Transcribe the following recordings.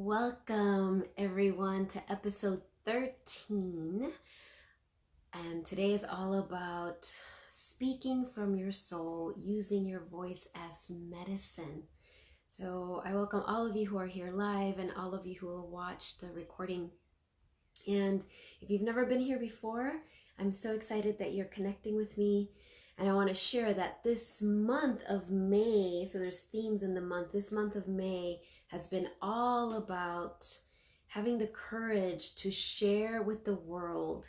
Welcome everyone to episode 13. And today is all about speaking from your soul, using your voice as medicine. So I welcome all of you who are here live and all of you who will watch the recording. And if you've never been here before, I'm so excited that you're connecting with me. And I want to share that this month of May, so there's themes in the month, this month of May has been all about having the courage to share with the world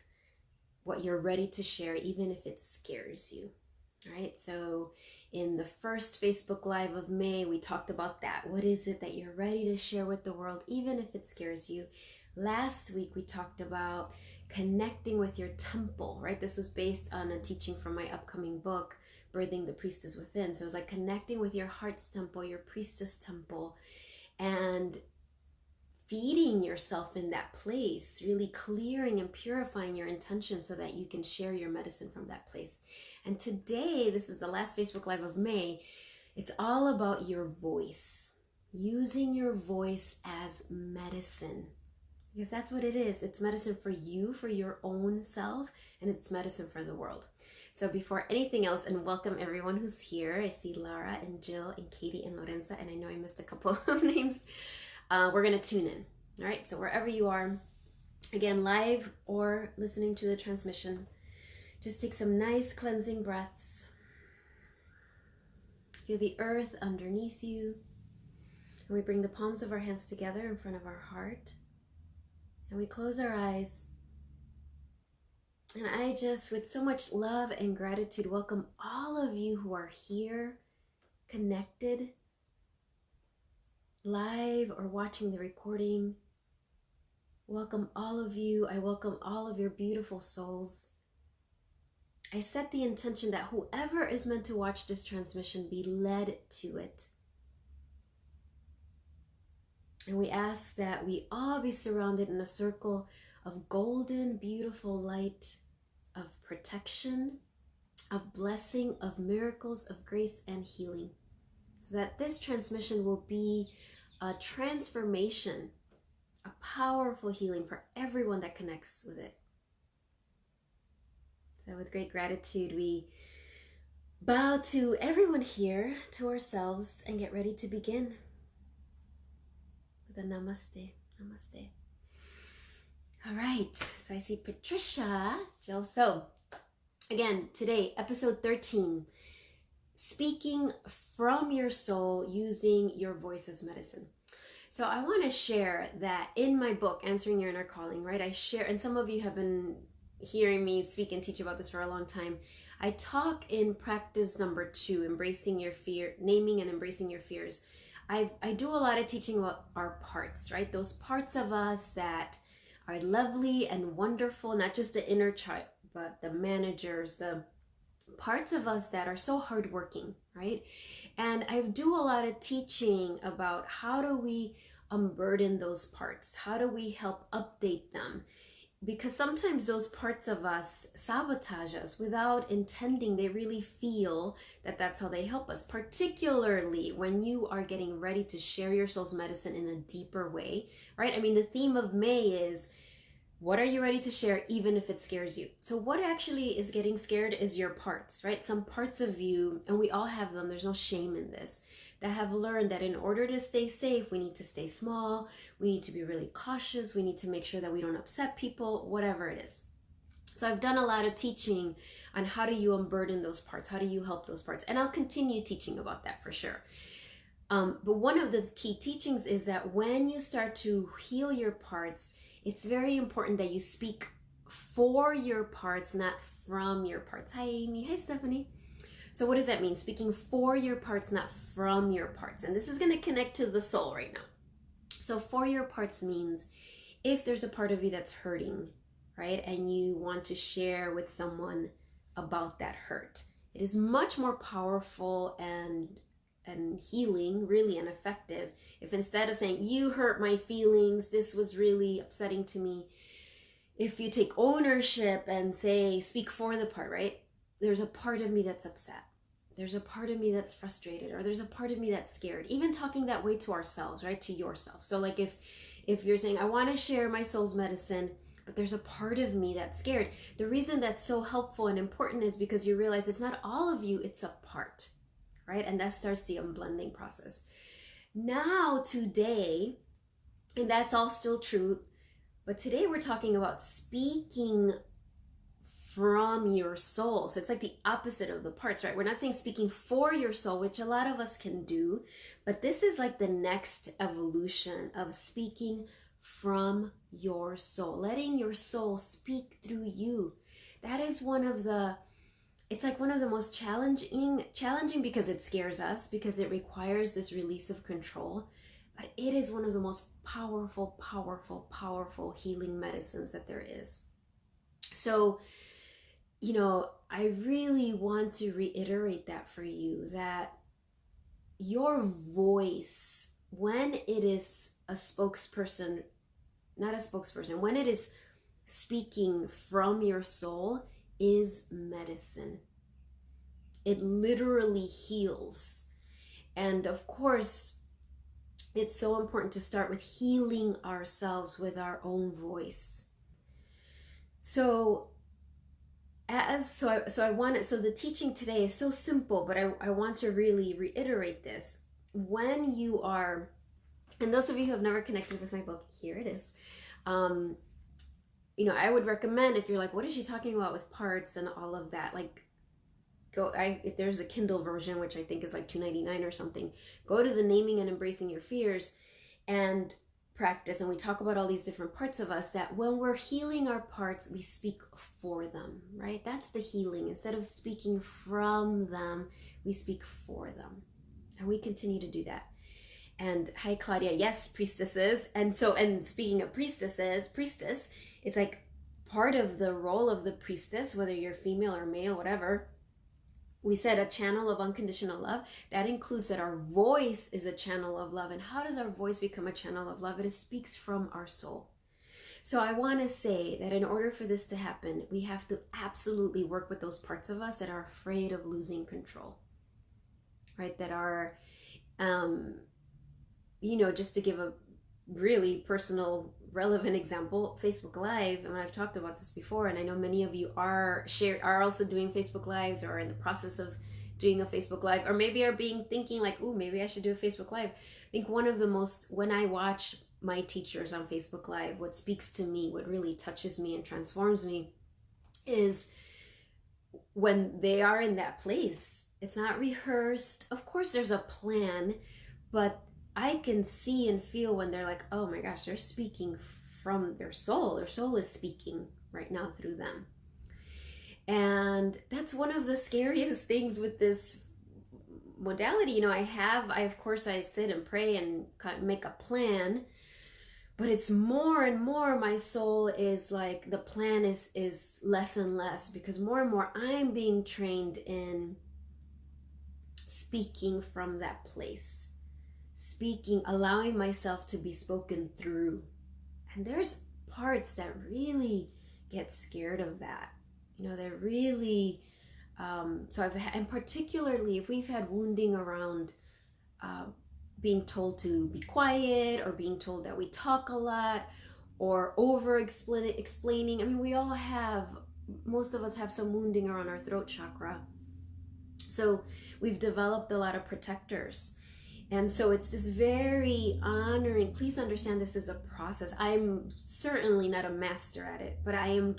what you're ready to share, even if it scares you, right? So in the first Facebook Live of May, we talked about that. What is it that you're ready to share with the world, even if it scares you? Last week, we talked about connecting with your temple, right? This was based on a teaching from my upcoming book, Birthing the Priestess Within. So it was like connecting with your heart's temple, your priestess temple, and feeding yourself in that place, really clearing and purifying your intention so that you can share your medicine from that place. And today, this is the last Facebook Live of May, it's all about your voice, using your voice as medicine. Because that's what it is. It's medicine for you, for your own self, and it's medicine for the world. So before anything else, and welcome everyone who's here. I see Lara and Jill and Katie and Lorenza, and I know I missed a couple of names. We're going to tune in. All right, so wherever you are, again, live or listening to the transmission, just take some nice cleansing breaths. Feel the earth underneath you. And we bring the palms of our hands together in front of our heart. And we close our eyes. And I just, with so much love and gratitude, welcome all of you who are here, connected, live or watching the recording. Welcome all of you. I welcome all of your beautiful souls. I set the intention that whoever is meant to watch this transmission be led to it. And we ask that we all be surrounded in a circle of golden, beautiful light, of protection, of blessing, of miracles, of grace and healing. So that this transmission will be a transformation, a powerful healing for everyone that connects with it. So with great gratitude, we bow to everyone here, to ourselves, and get ready to begin. The namaste. Namaste. All right. So I see Patricia, Jill. So again, today, episode 13, speaking from your soul, using your voice as medicine. So I want to share that in my book, Answering Your Inner Calling, right? I share, and some of you have been hearing me speak and teach about this for a long time. I talk in practice number 2, embracing your fear, naming and embracing your fears. I do a lot of teaching about our parts, right? Those parts of us that are lovely and wonderful, not just the inner child, but the managers, the parts of us that are so hardworking, right? And I do a lot of teaching about how do we unburden those parts? How do we help update them? Because sometimes those parts of us sabotage us without intending. They really feel that that's how they help us, particularly when you are getting ready to share your soul's medicine in a deeper way, right? I mean, the theme of May is, what are you ready to share, even if it scares you? So what actually is getting scared is your parts, right? Some parts of you, and we all have them, there's no shame in this, that have learned that in order to stay safe, we need to stay small, we need to be really cautious, we need to make sure that we don't upset people, whatever it is. So I've done a lot of teaching on how do you unburden those parts, how do you help those parts, and I'll continue teaching about that for sure. But one of the key teachings is that when you start to heal your parts, it's very important that you speak for your parts, not from your parts. Hi, Amy. Hi, Stephanie. So what does that mean? Speaking for your parts, not from your parts. And this is going to connect to the soul right now. So for your parts means if there's a part of you that's hurting, right, and you want to share with someone about that hurt, it is much more powerful and healing, really, and effective if instead of saying, you hurt my feelings, this was really upsetting to me, if you take ownership and say, speak for the part, right? There's a part of me that's upset. there's a part of me that's frustrated, or there's a part of me that's scared. Even talking that way to ourselves, right? To yourself. So like if you're saying, I want to share my soul's medicine, but there's a part of me that's scared. The reason that's so helpful and important is because you realize it's not all of you, it's a part, right? And that starts the unblending process. Now, today, and that's all still true, but today we're talking about speaking from your soul. So it's like the opposite of the parts, right? We're not saying speaking for your soul, which a lot of us can do, but this is like the next evolution of speaking from your soul, letting your soul speak through you. That is it's like one of the most challenging because it scares us, because it requires this release of control, but it is one of the most powerful, powerful, powerful healing medicines that there is. So, you know, I really want to reiterate that for you, that your voice, when it is a spokesperson, not a spokesperson, when it is speaking from your soul, is medicine. It literally heals. And of course, it's so important to start with healing ourselves with our own voice. So the teaching today is so simple, but I want to really reiterate this. When you are, and those of you who have never connected with my book, here it is. You know, I would recommend, if you're like, what is she talking about with parts and all of that? Like, if there's a Kindle version, which I think is like $2.99 or something, go to the Naming and Embracing Your Fears and practice. And we talk about all these different parts of us, that when we're healing our parts, we speak for them, right? That's the healing. Instead of speaking from them, we speak for them. And we continue to do that. And hi, Claudia. Yes, priestesses. And speaking of priestess, it's like part of the role of the priestess, whether you're female or male, whatever. We said a channel of unconditional love. That includes that our voice is a channel of love. And how does our voice become a channel of love? It speaks from our soul. So I want to say that in order for this to happen, we have to absolutely work with those parts of us that are afraid of losing control, right? That are, you know, just to give a really personal, relevant example, Facebook Live, and I've talked about this before, and I know many of you are also doing Facebook Lives, or in the process of doing a Facebook Live, or maybe are thinking like, ooh, maybe I should do a Facebook Live. I think one of the most, when I watch my teachers on Facebook Live, what speaks to me, what really touches me and transforms me, is when they are in that place. It's not rehearsed. Of course, there's a plan, but I can see and feel when they're like, oh my gosh, they're speaking from their soul. Their soul is speaking right now through them. And that's one of the scariest things with this modality. You know, I sit and pray and make a plan, but it's more and more my soul is like, the plan is less and less, because more and more I'm being trained in speaking from that place. Speaking, allowing myself to be spoken through. And there's parts that really get scared of that. You know, they're really, and particularly if we've had wounding around being told to be quiet, or being told that we talk a lot, or explaining. I mean, most of us have some wounding around our throat chakra. So we've developed a lot of protectors. And so it's this very honoring, please understand this is a process. I'm certainly not a master at it, but I am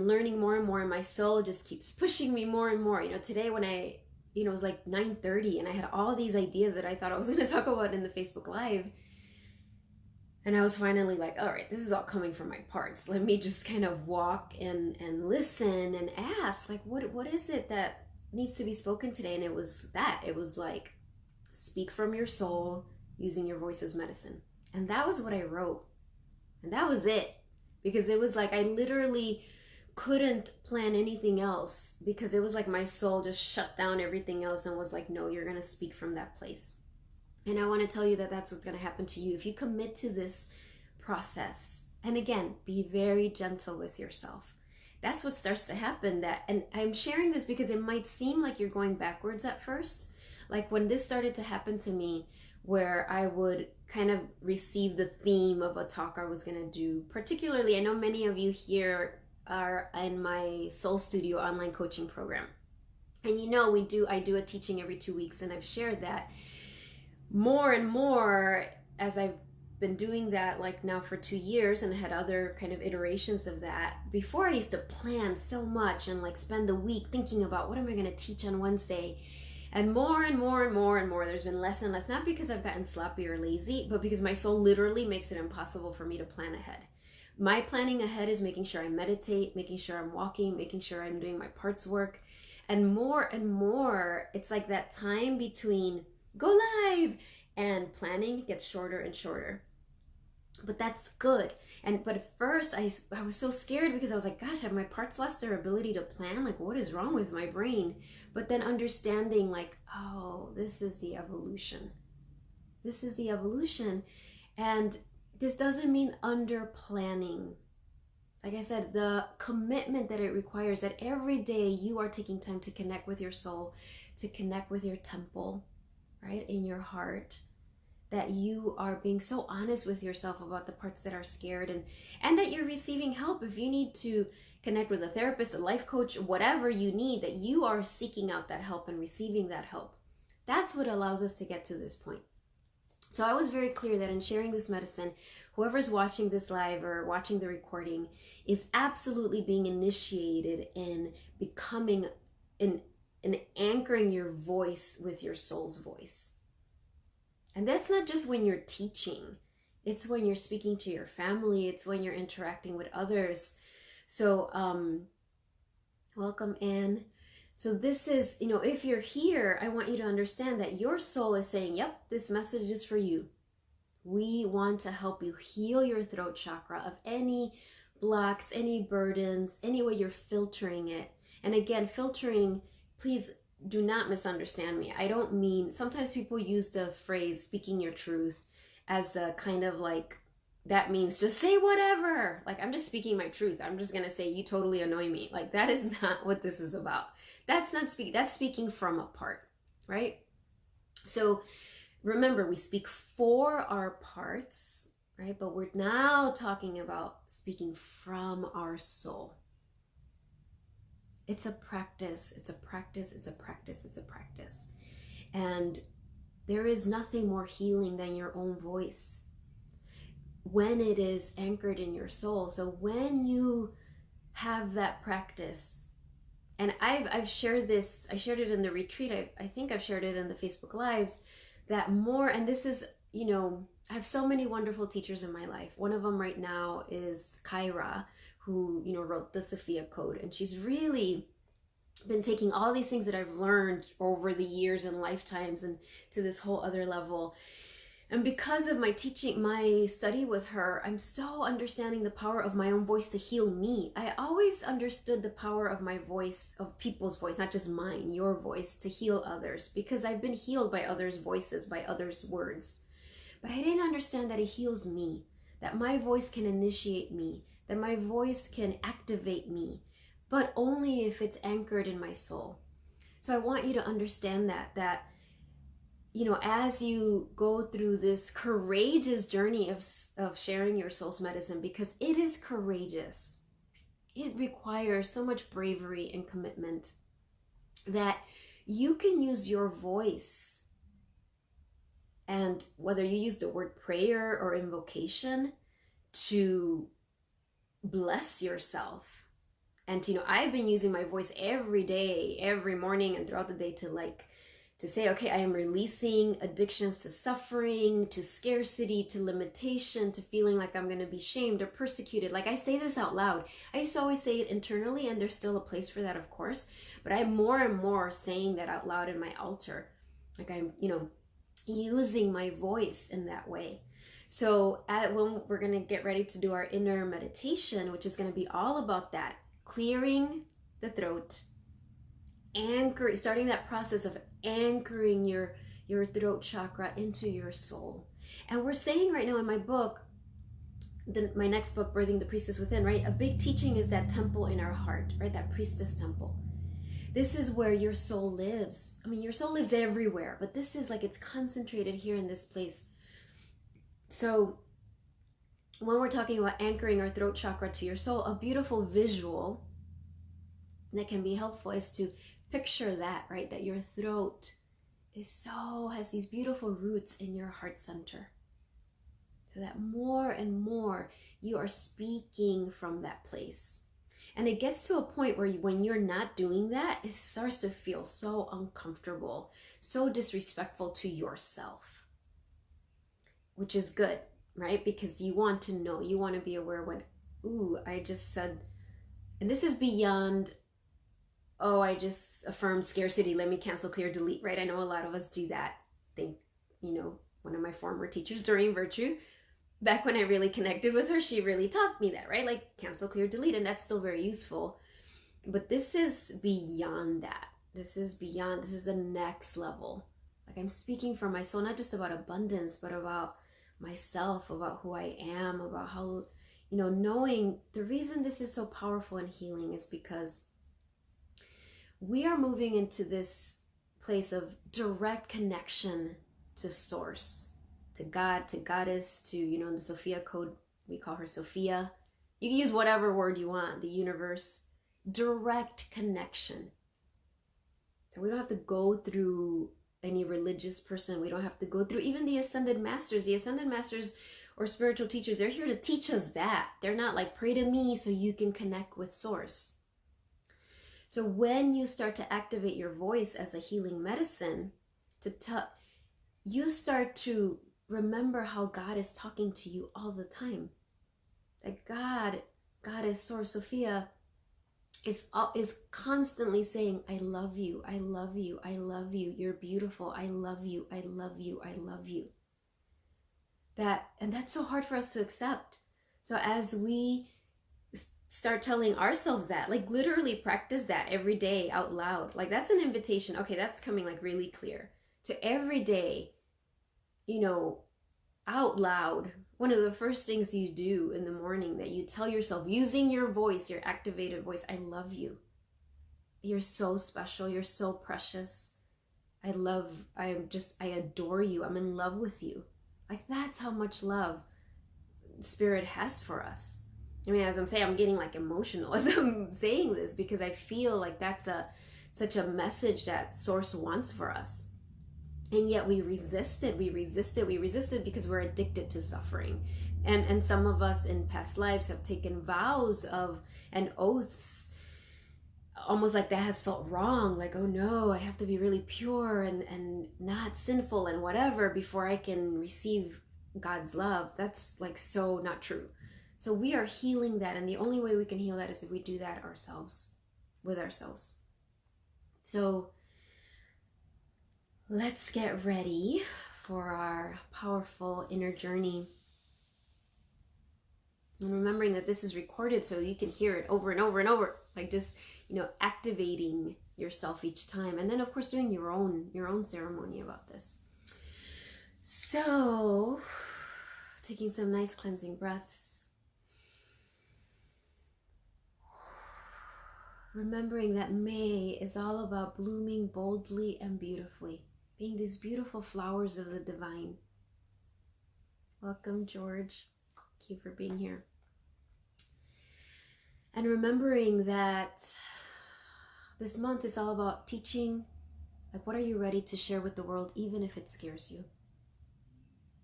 learning more and more, and my soul just keeps pushing me more and more. You know, today when it was like 9:30 and I had all these ideas that I thought I was going to talk about in the Facebook Live. And I was finally like, all right, this is all coming from my parts. Let me just kind of walk and listen and ask, like, what is it that needs to be spoken today? And it was like, speak from your soul, using your voice as medicine. And that was what I wrote. And that was it. Because it was like, I literally couldn't plan anything else, because it was like my soul just shut down everything else and was like, no, you're going to speak from that place. And I want to tell you that that's what's going to happen to you if you commit to this process. And again, be very gentle with yourself. that's what starts to happen. And I'm sharing this because it might seem like you're going backwards at first. Like when this started to happen to me, where I would kind of receive the theme of a talk I was going to do. Particularly, I know many of you here are in my Soul Studio online coaching program. And I do a teaching every 2 weeks, and I've shared that more and more as I've been doing that like now for 2 years, and I had other kind of iterations of that. Before, I used to plan so much and like spend the week thinking about what am I going to teach on Wednesday. And more and more and more and more, there's been less and less, not because I've gotten sloppy or lazy, but because my soul literally makes it impossible for me to plan ahead. My planning ahead is making sure I meditate, making sure I'm walking, making sure I'm doing my parts work. And more, it's like that time between go live and planning gets shorter and shorter. But that's good. But at first I was so scared because I was like, gosh, have my parts lost their ability to plan? Like, what is wrong with my brain? But then understanding like, oh, this is the evolution. This is the evolution. And this doesn't mean under planning. Like I said, the commitment that it requires, that every day you are taking time to connect with your soul, to connect with your temple, right, in your heart, that you are being so honest with yourself about the parts that are scared, and that you're receiving help. If you need to connect with a therapist, a life coach, whatever you need, that you are seeking out that help and receiving that help. That's what allows us to get to this point. So I was very clear that in sharing this medicine, whoever's watching this live or watching the recording is absolutely being initiated in becoming, in anchoring your voice with your soul's voice. And that's not just when you're teaching. It's when you're speaking to your family. It's when you're interacting with others. So, welcome, Anne. So this is, if you're here, I want you to understand that your soul is saying, yep, this message is for you. We want to help you heal your throat chakra of any blocks, any burdens, any way you're filtering it. And again, filtering, please do not misunderstand me. I don't mean, sometimes people use the phrase speaking your truth as a kind of like, that means just say whatever. Like, I'm just speaking my truth. I'm just going to say, you totally annoy me. Like, that is not what this is about. That's speaking from a part, right? So remember, we speak for our parts, right? But we're now talking about speaking from our soul. It's a practice. It's a practice. It's a practice. It's a practice. And there is nothing more healing than your own voice when it is anchored in your soul. So when you have that practice, and I've shared this, I shared it in the retreat, I think I've shared it in the Facebook Lives, that more, and this is, I have so many wonderful teachers in my life. One of them right now is Kyra, who, wrote the Sophia Code, and she's really been taking all these things that I've learned over the years and lifetimes and to this whole other level. And because of my teaching, my study with her, I'm so understanding the power of my own voice to heal me. I always understood the power of my voice, of people's voice, not just mine, your voice, to heal others, because I've been healed by others' voices, by others' words. But I didn't understand that it heals me, that my voice can initiate me, that my voice can activate me, but only if it's anchored in my soul. So I want you to understand that as you go through this courageous journey of sharing your soul's medicine, because it is courageous, it requires so much bravery and commitment, that you can use your voice, and whether you use the word prayer or invocation, to bless yourself. And I've been using my voice every day, every morning and throughout the day to say, okay, I am releasing addictions to suffering, to scarcity, to limitation, to feeling like I'm going to be shamed or persecuted. Like, I say this out loud. I used to always say it internally, and there's still a place for that, of course, but I'm more and more saying that out loud in my altar. Like, I'm, using my voice in that way. So when we're going to get ready to do our inner meditation, which is going to be all about that, clearing the throat, starting that process of anchoring your throat chakra into your soul. And we're saying right now in my book, my next book, Birthing the Priestess Within, right? A big teaching is that temple in our heart, right? That priestess temple. This is where your soul lives. I mean, your soul lives everywhere, but this is like it's concentrated here in this place. So when we're talking about anchoring our throat chakra to your soul, a beautiful visual that can be helpful is to picture that, right? That your throat has these beautiful roots in your heart center. So that more and more you are speaking from that place. And it gets to a point where when you're not doing that, it starts to feel so uncomfortable, so disrespectful to yourself, which is good, right? Because you want to know, you want to be aware when, ooh, I just said, and this is beyond, oh, I just affirmed scarcity, let me cancel, clear, delete, right? I know a lot of us do that. I think, one of my former teachers, Doreen Virtue, back when I really connected with her, she really taught me that, right? Like cancel, clear, delete, and that's still very useful. But this is beyond that. This is the next level. Like I'm speaking from my soul, not just about abundance, but about myself, about who I am, about how, knowing the reason this is so powerful and healing is because we are moving into this place of direct connection to source, to God, to goddess, to, the Sophia code, we call her Sophia. You can use whatever word you want, the universe, direct connection. So we don't have to go through any religious person. We don't have to go through even the ascended masters. The ascended masters or spiritual teachers, they're here to teach us that. They're not like, pray to me so you can connect with source. So when you start to activate your voice as a healing medicine, you start to remember how God is talking to you all the time. That God is Source, Sophia, is constantly saying, I love you, I love you, I love you, you're beautiful, I love you, I love you, I love you. And that's so hard for us to accept. So as we start telling ourselves that, like literally practice that every day out loud, like that's an invitation. Okay, that's coming like really clear. To every day, out loud, one of the first things you do in the morning that you tell yourself using your voice, your activated voice, I love you. You're so special. You're so precious. I adore you. I'm in love with you. Like that's how much love Spirit has for us. I mean, as I'm saying, I'm getting like emotional as I'm saying this because I feel like that's such a message that Source wants for us. And yet we resist it because we're addicted to suffering. And some of us in past lives have taken vows and oaths, almost like that has felt wrong. Like, oh no, I have to be really pure and not sinful and whatever before I can receive God's love. That's like so not true. So we are healing that. And the only way we can heal that is if we do that ourselves, with ourselves. So let's get ready for our powerful inner journey. And remembering that this is recorded so you can hear it over and over and over, like just, activating yourself each time. And then of course doing your own ceremony about this. So taking some nice cleansing breaths. Remembering that May is all about blooming boldly and beautifully, being these beautiful flowers of the divine. Welcome, George. Thank you for being here. And remembering that this month is all about teaching. Like, what are you ready to share with the world, even if it scares you?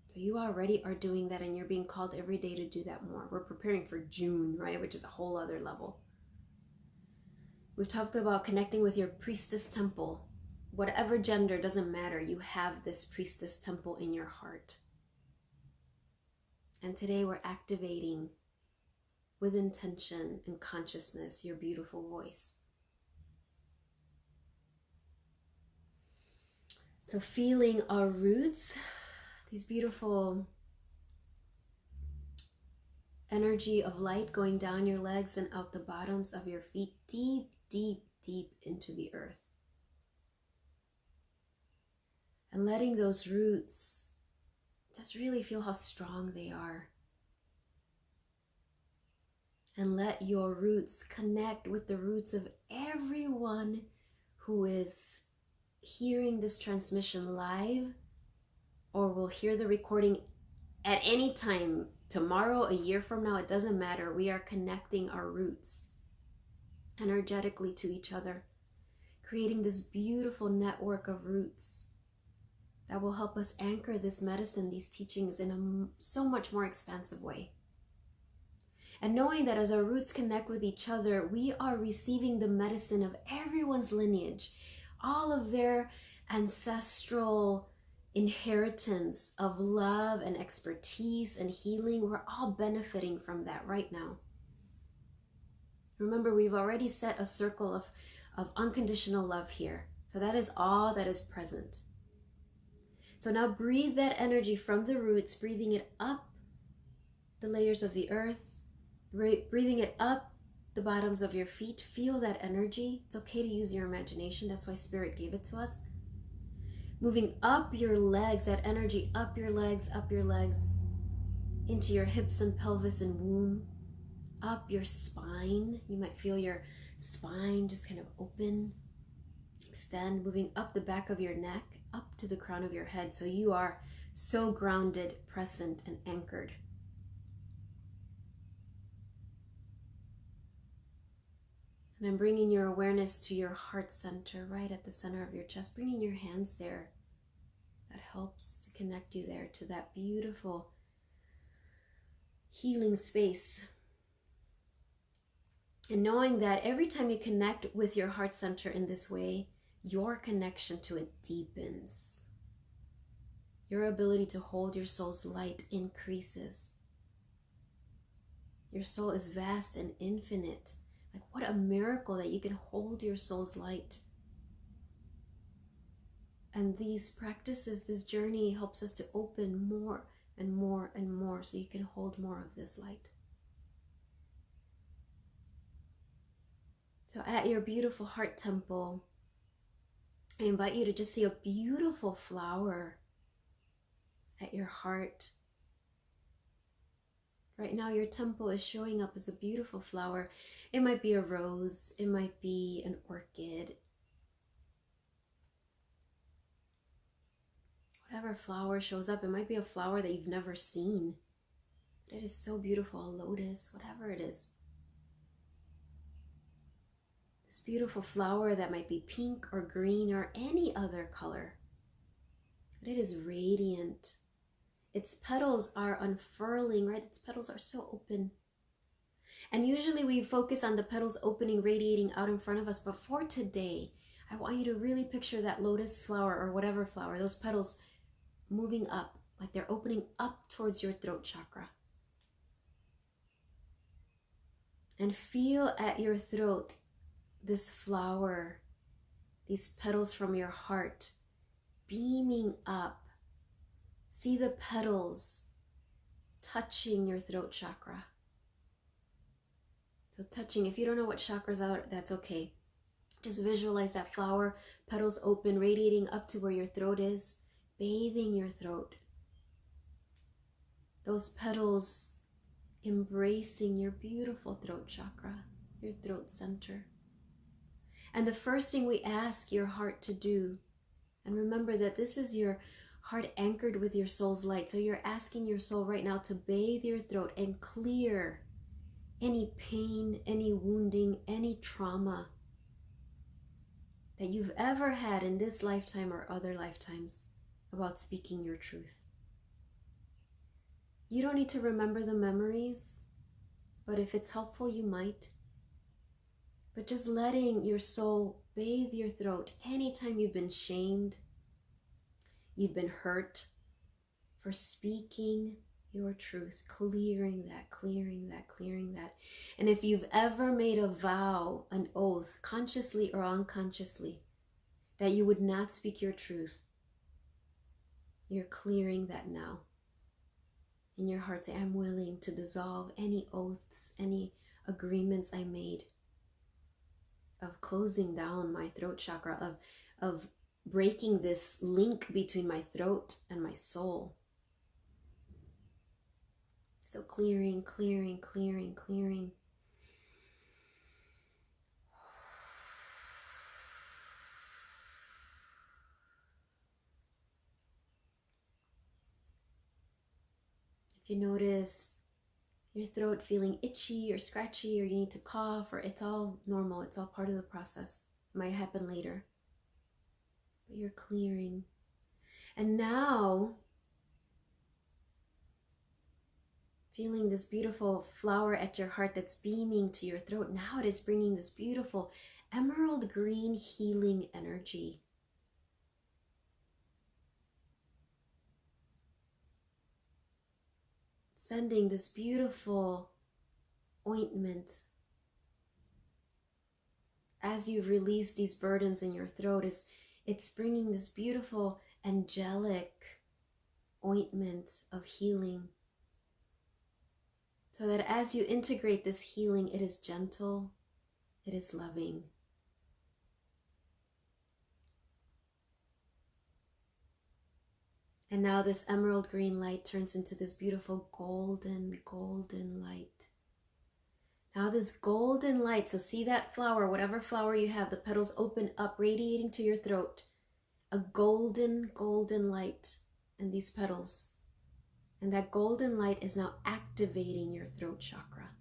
So you already are doing that, and you're being called every day to do that more. We're preparing for June, right? Which is a whole other level. We've talked about connecting with your priestess temple. Whatever gender, doesn't matter. You have this priestess temple in your heart. And today we're activating with intention and consciousness your beautiful voice. So feeling our roots, these beautiful energy of light going down your legs and out the bottoms of your feet, deep, deep, deep into the earth. And letting those roots just really feel how strong they are. And let your roots connect with the roots of everyone who is hearing this transmission live or will hear the recording at any time, tomorrow, a year from now, it doesn't matter. We are connecting our roots energetically to each other, creating this beautiful network of roots that will help us anchor this medicine, these teachings in a so much more expansive way. And knowing that as our roots connect with each other, we are receiving the medicine of everyone's lineage, all of their ancestral inheritance of love and expertise and healing. We're all benefiting from that right now. Remember, we've already set a circle of unconditional love here. So that is all that is present. So now breathe that energy from the roots, breathing it up the layers of the earth, breathing it up the bottoms of your feet. Feel that energy. It's okay to use your imagination. That's why Spirit gave it to us. Moving up your legs, that energy up your legs, into your hips and pelvis and womb, up your spine. You might feel your spine just kind of open, extend, moving up the back of your neck, up to the crown of your head. So you are so grounded, present, and anchored. And I'm bringing your awareness to your heart center, right at the center of your chest, bringing your hands there. That helps to connect you there to that beautiful healing space. And knowing that every time you connect with your heart center in this way, your connection to it deepens. Your ability to hold your soul's light increases. Your soul is vast and infinite. Like, what a miracle that you can hold your soul's light. And these practices, this journey helps us to open more and more and more so you can hold more of this light. So at your beautiful heart temple, I invite you to just see a beautiful flower at your heart. Right now, your temple is showing up as a beautiful flower. It might be a rose, it might be an orchid. Whatever flower shows up, it might be a flower that you've never seen. But it is so beautiful, a lotus, whatever it is. This beautiful flower that might be pink or green or any other color. But it is radiant. Its petals are unfurling, right? Its petals are so open. And usually we focus on the petals opening, radiating out in front of us. But for today, I want you to really picture that lotus flower or whatever flower, those petals moving up, like they're opening up towards your throat chakra. And feel at your throat this flower, these petals from your heart beaming up. See the petals touching your throat chakra. So touching, if you don't know what chakras are, that's okay. Just visualize that flower, petals open, radiating up to where your throat is, bathing your throat. Those petals embracing your beautiful throat chakra, your throat center. And the first thing we ask your heart to do, and remember that this is your heart anchored with your soul's light. So you're asking your soul right now to bathe your throat and clear any pain, any wounding, any trauma that you've ever had in this lifetime or other lifetimes about speaking your truth. You don't need to remember the memories, but if it's helpful, you might. But just letting your soul bathe your throat anytime you've been shamed, you've been hurt for speaking your truth, clearing that, clearing that, clearing that. And if you've ever made a vow, an oath, consciously or unconsciously, that you would not speak your truth, you're clearing that now. In your heart, say, I'm willing to dissolve any oaths, any agreements I made of closing down my throat chakra, of breaking this link between my throat and my soul. So clearing, clearing, clearing, clearing. you notice your throat feeling itchy or scratchy, or you need to cough, or it's all normal, it's all part of the process. It might happen later. But you're clearing. And now, feeling this beautiful flower at your heart that's beaming to your throat, now it is bringing this beautiful emerald green healing energy. Sending this beautiful ointment as you release these burdens in your throat. It's bringing this beautiful angelic ointment of healing, so that as you integrate this healing, it is gentle, it is loving. And now this emerald green light turns into this beautiful golden light. Now this golden light, so see that flower, whatever flower you have, the petals open up, radiating to your throat. A golden light in these petals. And that golden light is now activating your throat chakra.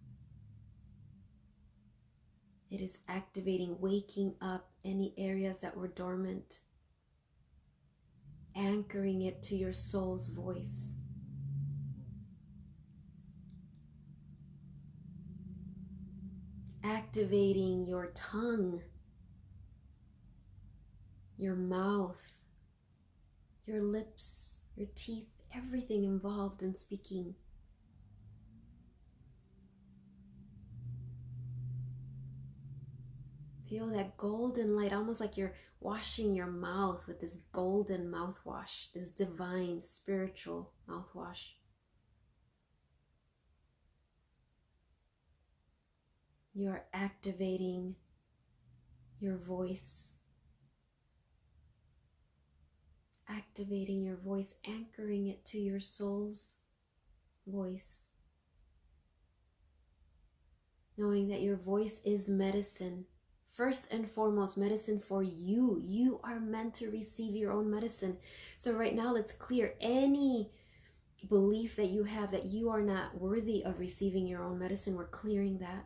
It is activating, waking up any areas that were dormant, anchoring it to your soul's voice. Activating your tongue, your mouth, your lips, your teeth, everything involved in speaking. Feel that golden light, almost like you're washing your mouth with this golden mouthwash, this divine spiritual mouthwash. You are activating your voice. Activating your voice, anchoring it to your soul's voice. Knowing that your voice is medicine. First and foremost, medicine for you. You are meant to receive your own medicine. So right now, let's clear any belief that you have that you are not worthy of receiving your own medicine. We're clearing that.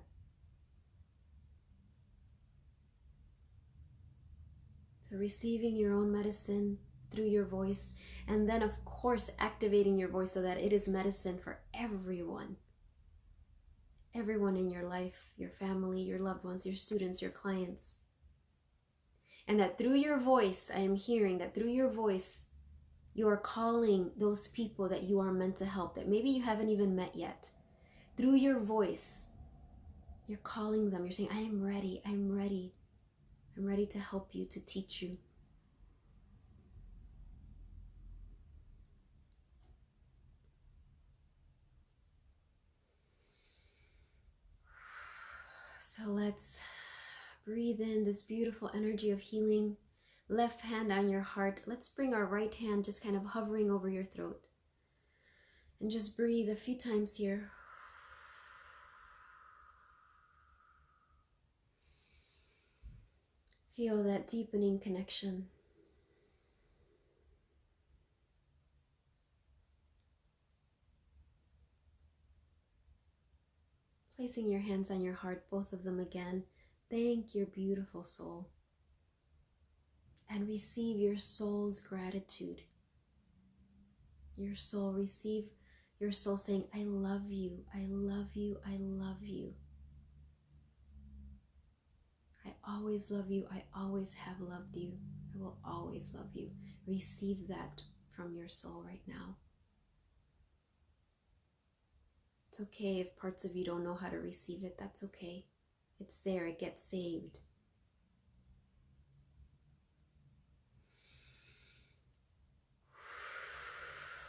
So receiving your own medicine through your voice, and then of course activating your voice so that it is medicine for everyone. Everyone in your life, your family, your loved ones, your students, your clients. And that through your voice, I am hearing that through your voice, you are calling those people that you are meant to help, that maybe you haven't even met yet. Through your voice, you're calling them. You're saying, I am ready, I'm ready. I'm ready to help you, to teach you. So let's breathe in this beautiful energy of healing. Left hand on your heart. Let's bring our right hand just kind of hovering over your throat. And just breathe a few times here. Feel that deepening connection. Placing your hands on your heart, both of them again. Thank your beautiful soul. And receive your soul's gratitude. Your soul, receive your soul saying, I love you, I love you, I love you. I always love you, I always have loved you, I will always love you. Receive that from your soul right now. It's okay if parts of you don't know how to receive it, that's okay. It's there, it gets saved.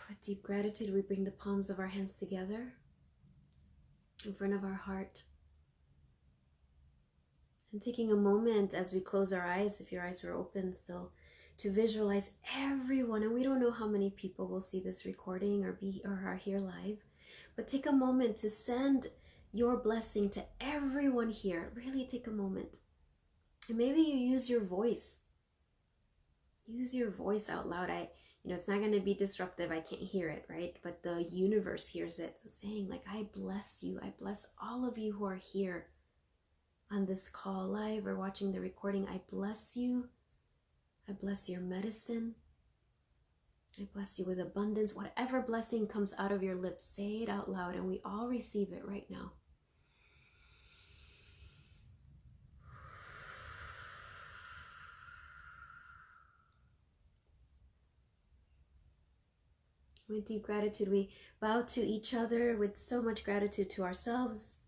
With deep gratitude, we bring the palms of our hands together in front of our heart. And taking a moment as we close our eyes, if your eyes were open still, to visualize everyone, and we don't know how many people will see this recording or are here live, but take a moment to send your blessing to everyone here. Really take a moment. And maybe you use your voice. Use your voice out loud. You know, it's not going to be disruptive. I can't hear it, right? But the universe hears it. So saying like, I bless you. I bless all of you who are here on this call live or watching the recording. I bless you. I bless your medicine. I bless you with abundance. Whatever blessing comes out of your lips, say it out loud, and we all receive it right now. With deep gratitude, we bow to each other with so much gratitude to ourselves,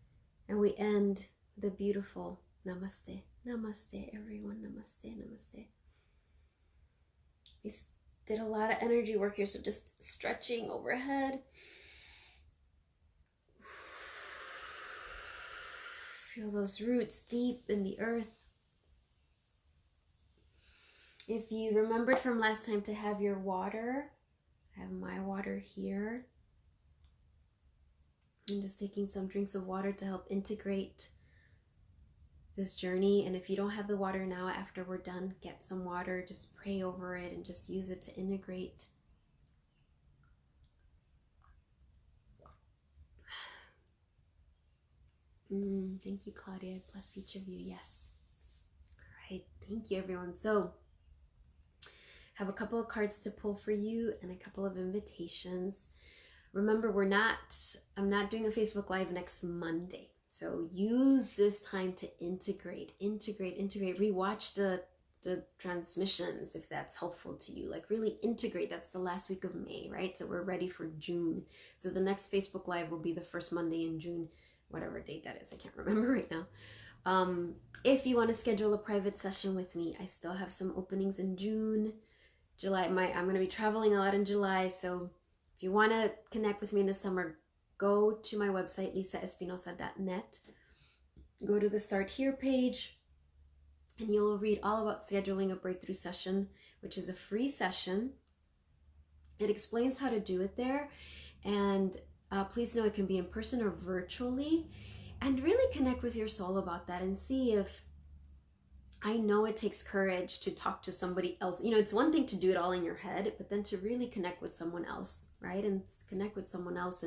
and we end the beautiful namaste. Namaste, everyone. Namaste, namaste. We did a lot of energy work here, so just stretching overhead. Feel those roots deep in the earth. If you remembered from last time to have your water, I have my water here. I'm just taking some drinks of water to help integrate this journey. And if you don't have the water now, after we're done, get some water, just pray over it and just use it to integrate. Thank you, Claudia. Bless each of you. Yes. All right. Thank you, everyone. So have a couple of cards to pull for you and a couple of invitations. Remember, I'm not doing a Facebook Live next Monday. So use this time to integrate, rewatch the transmissions if that's helpful to you. Like really integrate. That's the last week of May, right? So we're ready for June. So the next Facebook Live will be the first Monday in June, whatever date that is. I can't remember right now. If you want to schedule a private session with me, I still have some openings in June. July, I'm going to be traveling a lot in July, so if you want to connect with me in the summer, go to my website, lisaespinosa.net. Go to the Start Here page, and you'll read all about scheduling a breakthrough session, which is a free session. It explains how to do it there, and please know it can be in person or virtually, and really connect with your soul about that and see if, I know it takes courage to talk to somebody else. You know, it's one thing to do it all in your head, but then to really connect with someone else, right? And connect with someone else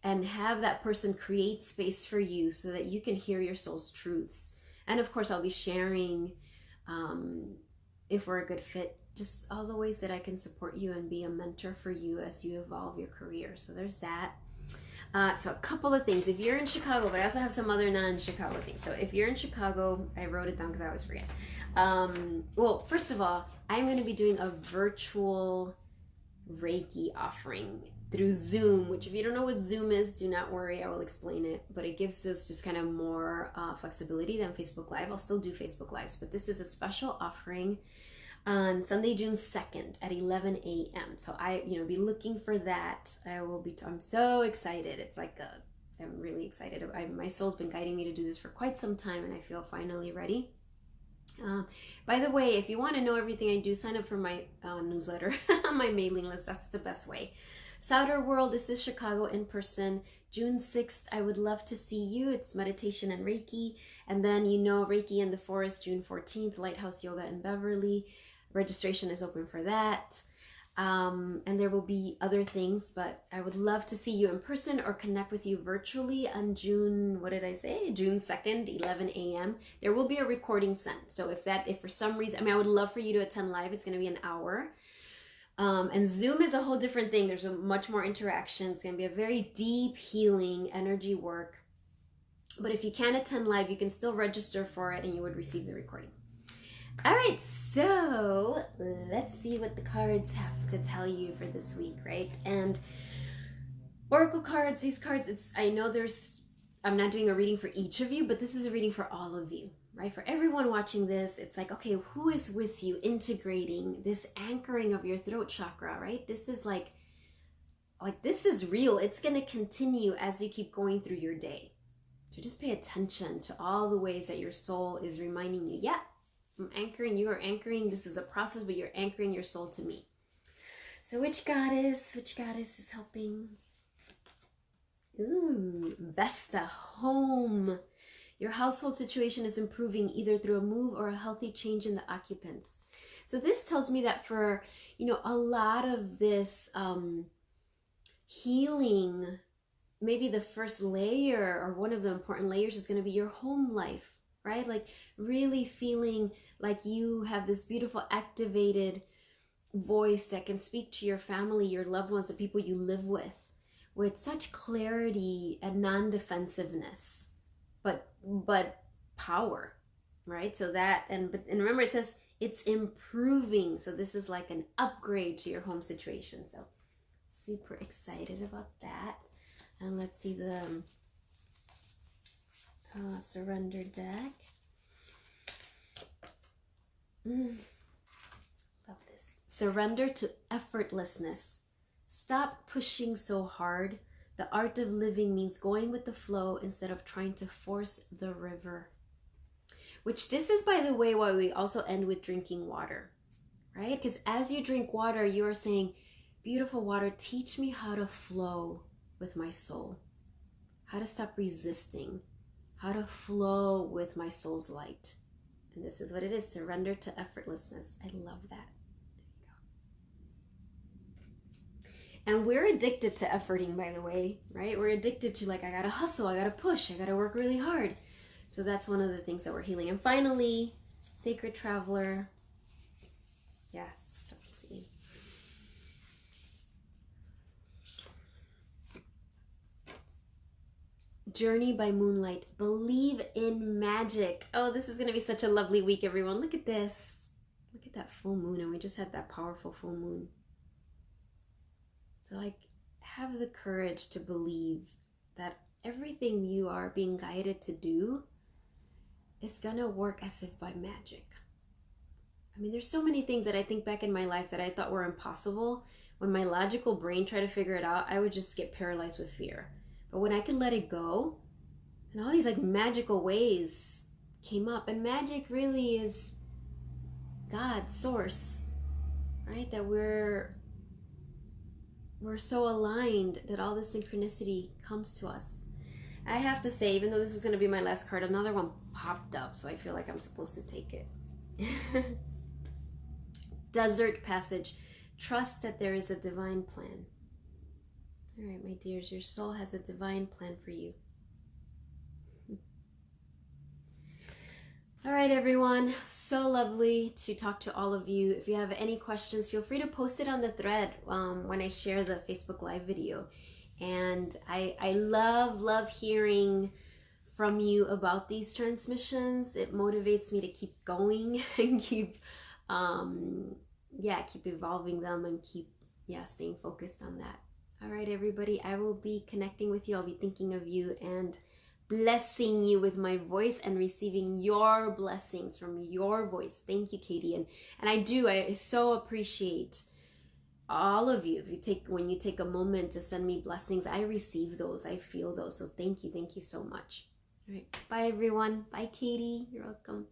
and have that person create space for you so that you can hear your soul's truths. And of course, I'll be sharing, if we're a good fit, just all the ways that I can support you and be a mentor for you as you evolve your career. So there's that. So a couple of things. If you're in Chicago, but I also have some other non-Chicago things. So if you're in Chicago, I wrote it down because I always forget. Well, first of all, I'm going to be doing a virtual Reiki offering through Zoom, which if you don't know what Zoom is, do not worry, I will explain it. But it gives us just kind of more flexibility than Facebook Live. I'll still do Facebook Lives, but this is a special offering on Sunday, June 2nd at 11 a.m. So be looking for that. I'm so excited. It's like I'm really excited. My soul's been guiding me to do this for quite some time, and I feel finally ready. By the way, if you want to know everything I do, sign up for my newsletter, my mailing list. That's the best way. Souter World, this is Chicago in person. June 6th, I would love to see you. It's meditation and Reiki. And then, Reiki in the Forest, June 14th, Lighthouse Yoga in Beverly. Registration is open for that. And there will be other things, but I would love to see you in person or connect with you virtually on June 2nd, 11 a.m. There will be a recording sent. So if for some reason, I would love for you to attend live. It's going to be an hour. And Zoom is a whole different thing. There's much more interaction. It's going to be a very deep healing energy work. But if you can't attend live, you can still register for it and you would receive the recording. All right, so let's see what the cards have to tell you for this week, right? And Oracle cards, these cards, I'm not doing a reading for each of you, but this is a reading for all of you, right? For everyone watching this, it's like, okay, who is with you integrating this anchoring of your throat chakra, right? This is like this is real. It's going to continue as you keep going through your day. So just pay attention to all the ways that your soul is reminding you, yeah, I'm anchoring, you are anchoring. This is a process, but you're anchoring your soul to me. So which goddess is helping? Ooh, Vesta, home. Your household situation is improving either through a move or a healthy change in the occupants. So this tells me that for, a lot of this healing, maybe the first layer or one of the important layers is going to be your home life, right? Like really feeling like you have this beautiful activated voice that can speak to your family, your loved ones, the people you live with such clarity and non-defensiveness, but power, right? So that, and remember it says it's improving. So this is like an upgrade to your home situation. So super excited about that. And let's see the surrender deck. Love this. Surrender to effortlessness. Stop pushing so hard. The art of living means going with the flow instead of trying to force the river. Which this is, by the way, why we also end with drinking water, right? Because as you drink water, you are saying, beautiful water, teach me how to flow with my soul, how to stop resisting, how to flow with my soul's light. And this is what it is, surrender to effortlessness. I love that. And we're addicted to efforting, by the way, right? We're addicted to like, I gotta hustle, I gotta push, I gotta work really hard. So that's one of the things that we're healing. And finally, Sacred Traveler. Yes, let's see. Journey by Moonlight. Believe in magic. Oh, this is going to be such a lovely week, everyone. Look at this. Look at that full moon. And we just had that powerful full moon. So like, have the courage to believe that everything you are being guided to do is going to work as if by magic. I mean, there's so many things that I think back in my life that I thought were impossible. When my logical brain tried to figure it out, I would just get paralyzed with fear. But when I could let it go, and all these like magical ways came up, and magic really is God's source, right? That we're so aligned that all this synchronicity comes to us. I have to say, even though this was going to be my last card, another one popped up, so I feel like I'm supposed to take it. Desert Passage. Trust that there is a divine plan. All right, my dears, your soul has a divine plan for you. All right, everyone. So lovely to talk to all of you. If you have any questions, feel free to post it on the thread when I share the Facebook Live video. And I love hearing from you about these transmissions. It motivates me to keep going and keep evolving them and keep staying focused on that. All right, everybody, I will be connecting with you. I'll be thinking of you and blessing you with my voice and receiving your blessings from your voice. Thank you, Katie. And I so appreciate all of you. When you take a moment to send me blessings, I receive those. I feel those. So thank you so much. All right, bye everyone. Bye, Katie. You're welcome.